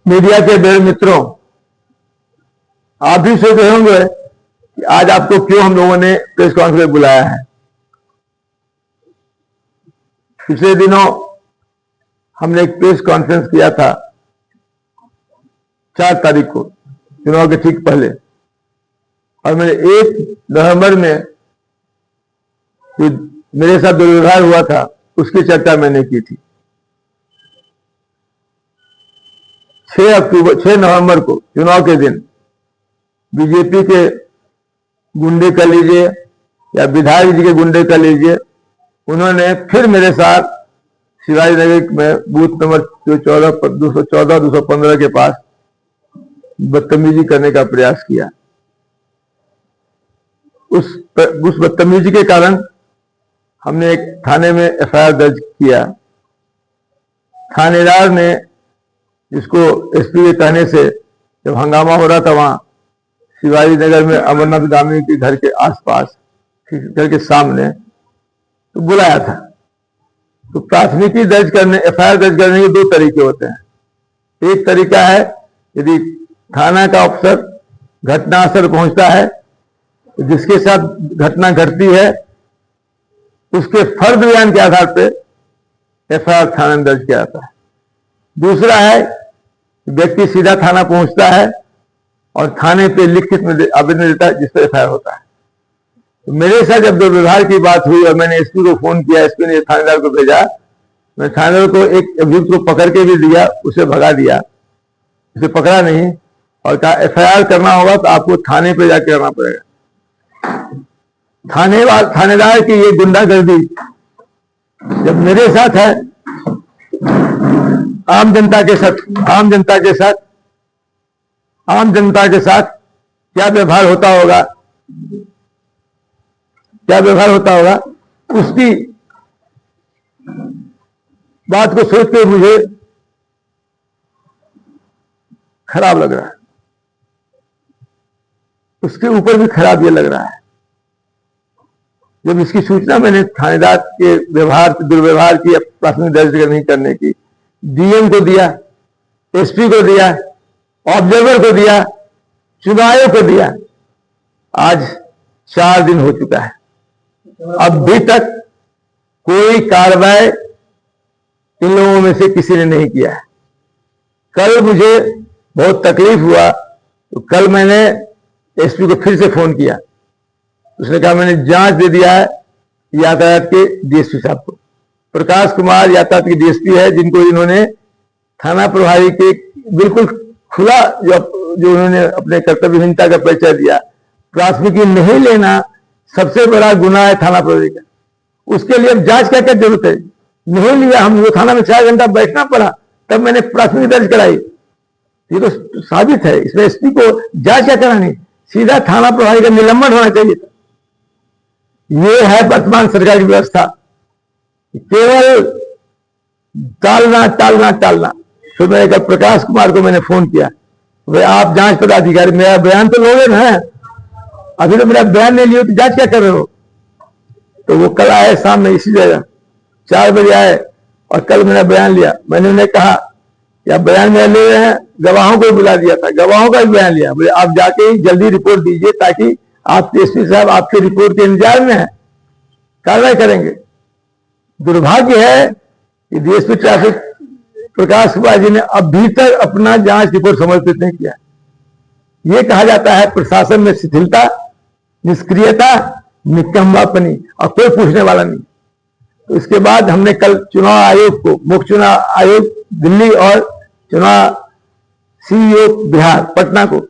Media के मेरे मित्रों, आप भी सोच रहे होंगे कि आज आपको क्यों हम लोगों ने प्रेस कॉन्फ्रेंस बुलाया है। पिछले दिनों हमने एक प्रेस कॉन्फ्रेंस किया था 4 तारीख को, चुनाव के ठीक पहले, और मैंने 1 नवंबर में जो मेरे साथ दुर्व्यवहार हुआ था उसकी चर्चा मैंने की थी। 6 नवंबर को चुनाव के दिन बीजेपी के गुंडे कर लीजिए या विधायक जी के गुंडे कर लीजिए, उन्होंने फिर मेरे साथ शिवाजी नगर में बूथ नंबर 214-215 के पास बदतमीजी करने का प्रयास किया। उस बदतमीजी के कारण हमने एक थाने में एफआईआर दर्ज किया। थानेदार ने, जिसको एसपी के कहने से जब हंगामा हो रहा था वहां शिवाजी नगर में अमरनाथ गामी के घर के आसपास, घर के सामने, तो बुलाया था। तो प्राथमिकी दर्ज करने, एफआईआर दर्ज करने के 2 तरीके होते हैं। एक तरीका है, यदि थाना का अफसर घटनास्थल पहुंचता है, तो जिसके साथ घटना घटती है उसके फर्द बयान के आधार पर एफआईआर थाने में दर्ज किया जाता है। दूसरा है, व्यक्ति सीधा थाना पहुंचता है और थाने पे लिखित में आवेदन देता है, जिस पर एफआईआर होता है। तो मेरे साथ जब दुर्व्यवहार की बात हुई और मैंने एसपी को फोन किया, एसपी ने थानेदार को भेजा, मैं थानेदार को एक अभियुक्त को पकड़ के भी दिया, उसे भगा दिया, उसे पकड़ा नहीं और कहा एफआईआर करना होगा तो आपको थाने पे जाके करना पड़ेगा। थानेदार की ये गुंडागर्दी जब मेरे साथ है, आम जनता के साथ क्या व्यवहार होता होगा, उसकी बात को सोच के मुझे खराब लग रहा है। उसके ऊपर भी खराब ये लग रहा है। जब इसकी सूचना मैंने थानेदार के दुर्व्यवहार की, प्राथमिक दर्ज नहीं करने की, डीएम को दिया, एसपी को दिया, ऑब्जर्वर को दिया, चुनाव को दिया, आज 4 दिन हो चुका है, अभी तक कोई कार्रवाई इन लोगों में से किसी ने नहीं किया है। कल मुझे बहुत तकलीफ हुआ, तो कल मैंने एसपी को फिर से फोन किया। उसने कहा मैंने जांच दे दिया है यातायात के डीएसपी साहब को। प्रकाश कुमार यातायात के डीएसपी है, जिनको इन्होंने थाना प्रभारी के बिल्कुल खुला जो उन्होंने अपने कर्तव्यहीनता का परिचय दिया। प्राथमिकी नहीं लेना सबसे बड़ा गुनाह है थाना प्रभारी का। उसके लिए अब जांच क्या जरूरत है? नहीं लिया, हम वो थाना में 4 घंटा बैठना पड़ा, तब मैंने प्राथमिकी दर्ज कराई। ये तो साबित है। इसमें एसपी को जांच क्या करानी, सीधा थाना प्रभारी का निलंबन होना चाहिए था। ये है वर्तमान सरकार की व्यवस्था, केवल टालना। तो मैंने कहा प्रकाश कुमार को मैंने फोन किया, भाई आप जांच पदाधिकारी, मेरा बयान तो लोगे ना, अभी तो मेरा बयान नहीं लियो तो जांच क्या कर रहे हो? तो वो कल आए शाम में इसी जगह 4 बजे आए और कल मेरा बयान लिया। मैंने उन्हें कहा कि आप बयान मेरा ले रहे हैं, गवाहों को बुला दिया था, गवाहों का भी बयान लिया। बोले आप जाके ही जल्दी रिपोर्ट दीजिए, ताकि आप एसपी साहब आपके रिपोर्ट के इंतजार में है, कार्रवाई करेंगे। दुर्भाग्य है कि डीएसपी ट्रैफिक प्रकाश कुमार जी ने अभी तक अपना जांच रिपोर्ट समर्पित नहीं किया। यह कहा जाता है प्रशासन में शिथिलता, निष्क्रियता, निकम्मापनी, और कोई पूछने वाला नहीं। तो इसके बाद हमने कल चुनाव आयोग को, मुख्य चुनाव आयोग दिल्ली और चुनाव सीईओ बिहार पटना को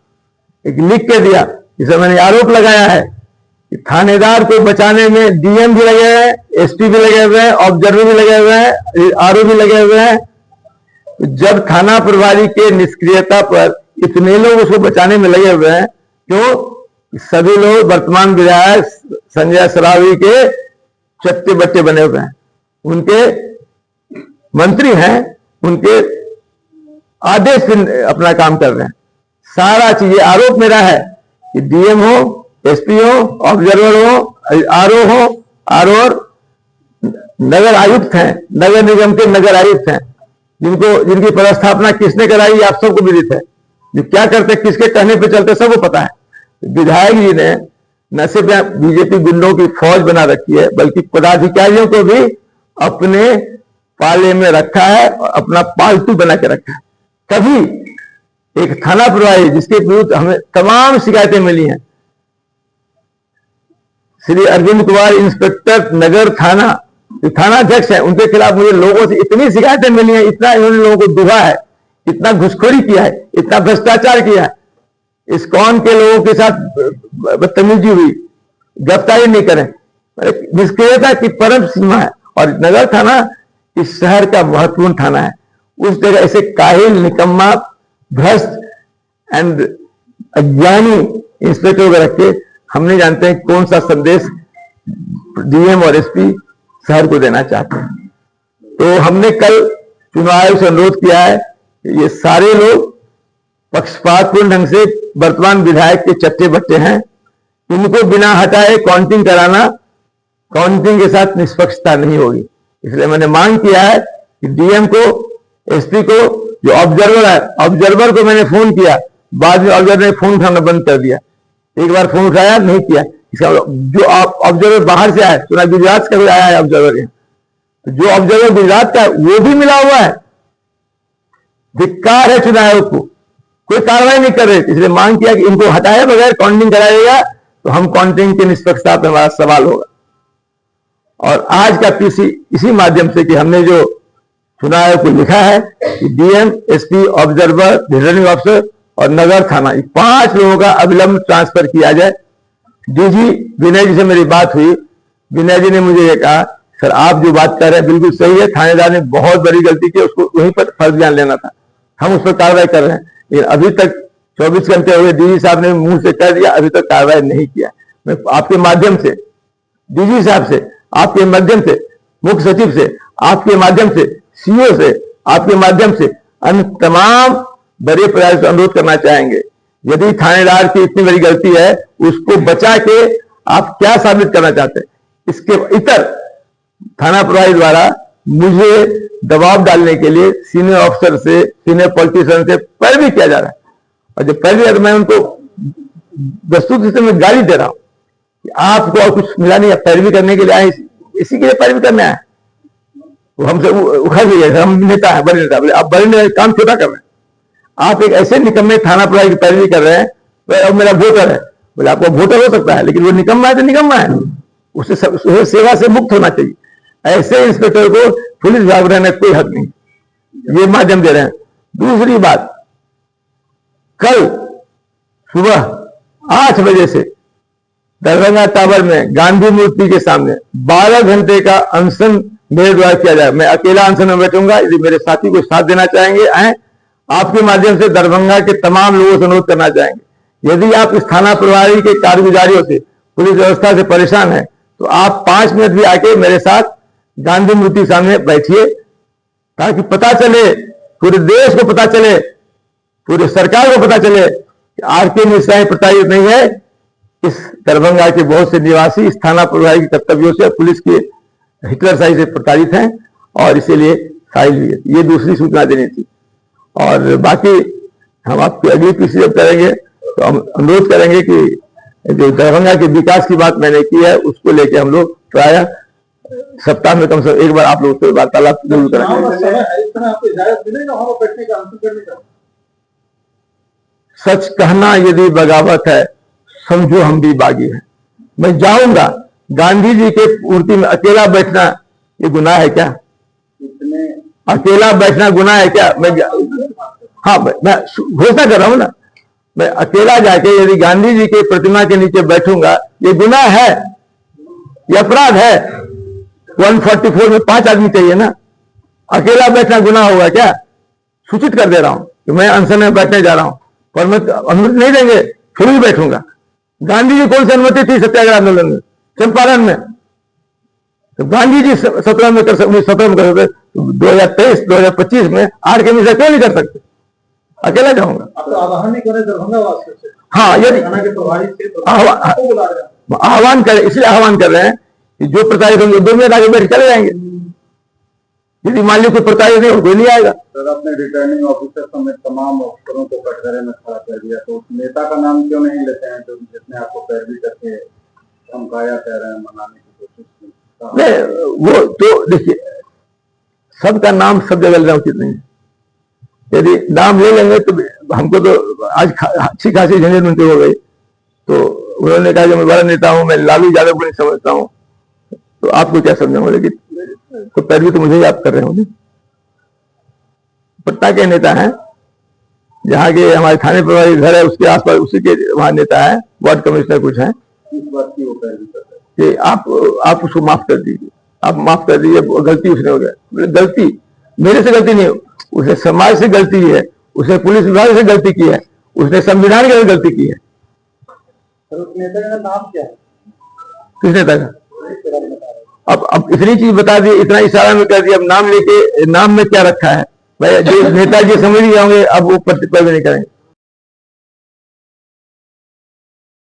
एक लिख के दिया, जिसमें मैंने आरोप लगाया है कि थानेदार को बचाने में डीएम भी लगे हुए हैं, एसपी भी लगे हुए हैं, ऑब्जर्वर भी लगे हुए हैं, आरओ भी लगे हुए हैं। जब थाना प्रभारी के निष्क्रियता पर इतने लोग उसको बचाने में लगे हुए हैं, क्यों? सभी लोग वर्तमान विधायक संजय सरावगी के चट्टे बट्टे बने हुए हैं, उनके मंत्री हैं, उनके आदेश से अपना काम कर रहे हैं। सारा चीज आरोप मेरा है कि डीएम हो, एसपी हो, ऑब्जर्वर हो, आरओ और नगर आयुक्त हैं, नगर निगम के नगर आयुक्त हैं, जिनकी पदस्थापना किसने कराई आप सबको विदित है। जो क्या करते, किसके कहने पे चलते, सबको पता है। विधायक जी ने न सिर्फ बीजेपी गुंडों की फौज बना रखी है, बल्कि पदाधिकारियों को भी अपने पाले में रखा है और अपना पालतू बना के रखा है। कभी एक थाना प्रभारी जिसके विरुद्ध हमें तमाम शिकायतें मिली हैं, श्री अरविंद कुमार इंस्पेक्टर नगर थाना, जो थाना अध्यक्ष है, उनके खिलाफ मुझे लोगों से इतनी शिकायतें मिली हैं, इतना इन्होंने लोगों को डुबा है, इतना घुसखोरी किया है, इतना भ्रष्टाचार किया है, इस्कॉन के लोगों के साथ बदतमीजी हुई, गिरफ्तारी नहीं करें, निष्क्रियता की परम सीमा है। और नगर थाना इस शहर का महत्वपूर्ण थाना है। उस जगह ऐसे काहिल, निकम्मा, भ्रष्ट एंड अज्ञानी इंस्पेक्टर को रख के हम नहीं जानते हैं कौन सा संदेश डीएम और एसपी शहर को देना चाहते हैं। तो हमने कल चुनाव आयोग से अनुरोध किया है कि ये सारे लोग पक्षपातपूर्ण ढंग से वर्तमान विधायक के चट्टे बट्टे हैं, इनको बिना हटाए काउंटिंग कराना, काउंटिंग के साथ निष्पक्षता नहीं होगी। इसलिए मैंने मांग किया है कि डीएम को, एसपी को, जो ऑब्जर्वर है, ऑब्जर्वर को मैंने फोन किया, बाद में ऑब्जर्वर ने फोन उठाना बंद कर दिया। एक बार फोन उठाया नहीं किया, इसका जो ऑब्जर्वर बाहर से आया, सुना गुजरात का भी आया है ऑब्जर्वर, तो जो ऑब्जर्वर गुजरात का वो भी मिला हुआ है। धिक्कार है चुनाव आयोग को, कोई कार्रवाई नहीं कर रहे। इसलिए मांग किया कि इनको हटाए बगैर काउंटिंग कराएगा तो हम काउंटिंग की निष्पक्षता पर हमारा सवाल होगा। और आज का पीसी इसी माध्यम से कि हमने जो चुनाव आयोग को लिखा है कि DM, SP, observer, returning officer और नगर थाना, 5 लोगों का अविलंब ट्रांसफर किया जाए। डीजी विनय जी से मेरी बात हुई, विनय जी ने मुझे ये कहा, सर आप जो बात कर रहे हैं बिल्कुल सही है, थानेदार ने बहुत बड़ी गलती की, उसको वहीं पर फर्ज बयान लेना था, हम उस पर कार्रवाई कर रहे हैं। लेकिन अभी तक 24 घंटे हुए, डीजी साहब ने मुंह से कह दिया, अभी तक कार्रवाई नहीं किया। मैं आपके माध्यम से डीजी साहब से, आपके माध्यम से मुख्य सचिव से, आपके माध्यम से सीओ से, आपके माध्यम से अन्य तमाम बड़े प्रयास अनुरोध करना चाहेंगे, यदि थानेदार की इतनी बड़ी गलती है, उसको बचा के आप क्या साबित करना चाहते हैं। इसके इतर थाना प्रभारी द्वारा मुझे दबाव डालने के लिए सीनियर ऑफिसर से, सीनियर पॉलिटिशियन से पैरवी किया जा रहा है। और जब पैरवी है तो मैं उनको वस्तुतः से मैं गाली दे रहा हूं कि आपको और कुछ मिला नहीं, पैरवी करने के लिए आए, इसी के लिए पैरवी करने आए। वो हमसे उखड़ गई है, हम नेता है, बड़े नेता, बोले आप बड़े नेता काम छोटा कर रहे हैं, आप एक ऐसे निकम्मे थाना प्रभारी की पैरवी कर रहे हैं। अब मेरा वोटर है, बोले आपको वोटर हो सकता है, लेकिन वो निकम्मा है तो निकम्मा है, उससे सेवा से मुक्त होना चाहिए। ऐसे इंस्पेक्टर को पुलिस विभाग में रहने कोई हक नहीं, ये माध्यम दे रहे हैं। दूसरी बात, कल सुबह 8 बजे से दरभंगा टावर में गांधी मूर्ति के सामने 12 घंटे का अनशन मेरे द्वारा किया जाए। मैं अकेला अनशन में बैठूंगा, यदि मेरे साथी को साथ देना चाहेंगे आए। आपके माध्यम से दरभंगा के तमाम लोगों से अनुरोध करना चाहेंगे, यदि आप इस थाना प्रभारी के कारगुजारियों से, पुलिस व्यवस्था से परेशान हैं, तो आप 5 मिनट भी आके मेरे साथ गांधी मूर्ति सामने बैठिए, ताकि पता चले, पूरे देश को पता चले, पूरे सरकार को पता चले कि आरके मिश्रा प्रताड़ित नहीं है। इस दरभंगा के बहुत से निवासी इस थाना प्रभारी के कर्तव्यों से, पुलिस के हिटलरशाही से प्रताड़ित हैं और इसीलिए फाइल हुई है। ये दूसरी सूचना देनी थी। और बाकी हम आपकी अगली पीसी जब करेंगे तो हम अनुरोध करेंगे कि जो दरभंगा के विकास की बात मैंने की है, उसको लेके हम लोग प्राय सप्ताह में कम से कम एक बार आप लोग से वार्तालाप जरूर करेंगे। सच कहना यदि बगावत है, समझो हम भी बागी हैं। मैं जाऊंगा, गांधी जी के मूर्ति में अकेला बैठना ये गुनाह है क्या? अकेला बैठना गुनाह है क्या? हाँ, मैं घोषणा कर रहा हूं ना, मैं अकेला जाके यदि गांधी जी के प्रतिमा के नीचे बैठूंगा, ये गुनाह है, ये अपराध है। 144 में 5 आदमी चाहिए ना, अकेला बैठना गुनाह होगा क्या? सूचित कर दे रहा हूं कि मैं अनशन में बैठने जा रहा हूं, पर मैं अनुमति नहीं देंगे फिर भी बैठूंगा। गांधी जी कौन सी अनुमति थी सत्याग्रह आंदोलन में, चंपारण में? तो गांधी जी 17 में कर सकते, 1917 में कर सकते, 2023 2025 में आरके मिश्रा क्यों नहीं कर सकते? अकेला जाऊंगा। आह्वान नहीं करे दरभंगा वासियों से? हाँ, यदि आह्वान करें, इसलिए आह्वान कर रहे हैं कि जो प्रताड़ित होंगे 2 मिनट आगे बैठ चले जाएंगे। यदि मान लीजिए कोई प्रताड़ित नहीं, कोई नहीं आएगा। सर, अपने रिटर्निंग ऑफिसर समेत तमाम ऑफिसरों को कटघरे में खड़ा कर दिया, तो उस नेता का नाम क्यों नहीं लेते हैं जो जिसने आपको पैरवी करके धमकाया, कह रहे हैं, मनाने की कोशिश की? नहीं, वो तो देखिए, सबका नाम सब जगह लेना उचित नहीं है। यदि नाम ले लेंगे तो हमको तो आज अच्छी खासी झंझट उनके हो गई। तो उन्होंने कहा कि मैं बड़ा नेता हूं, मैं लालू यादव को नहीं समझता हूं, तो आपको क्या समझाऊंगा? लेकिन तो पैरवी तो मुझे ही आप कर रहे होंगे। पटना के नेता हैं, जहाँ के हमारे थाने प्रभारी घर है उसके आसपास उसी के वहां नेता है, वार्ड कमिश्नर कुछ है। इस बात की वो पैरवी कर रहे हैं कि आप उसको माफ कर दीजिए, आप माफ कर दीजिए, गलती उसने हो गया। गलती मेरे से गलती नहीं, उसने समाज से गलती की है, उसने पुलिस विभाग से गलती की है, उसने संविधान के अंदर गलती की है। सर, उस नेता का नाम क्या है? किस नेता का? अब इतनी चीज बता दी, इतना इशारा में कर दिया, अब नाम लेके नाम में क्या रखा है भाई? जो नेता जी समझ गए होंगे, अब वो प्रतिपल नहीं करेंगे।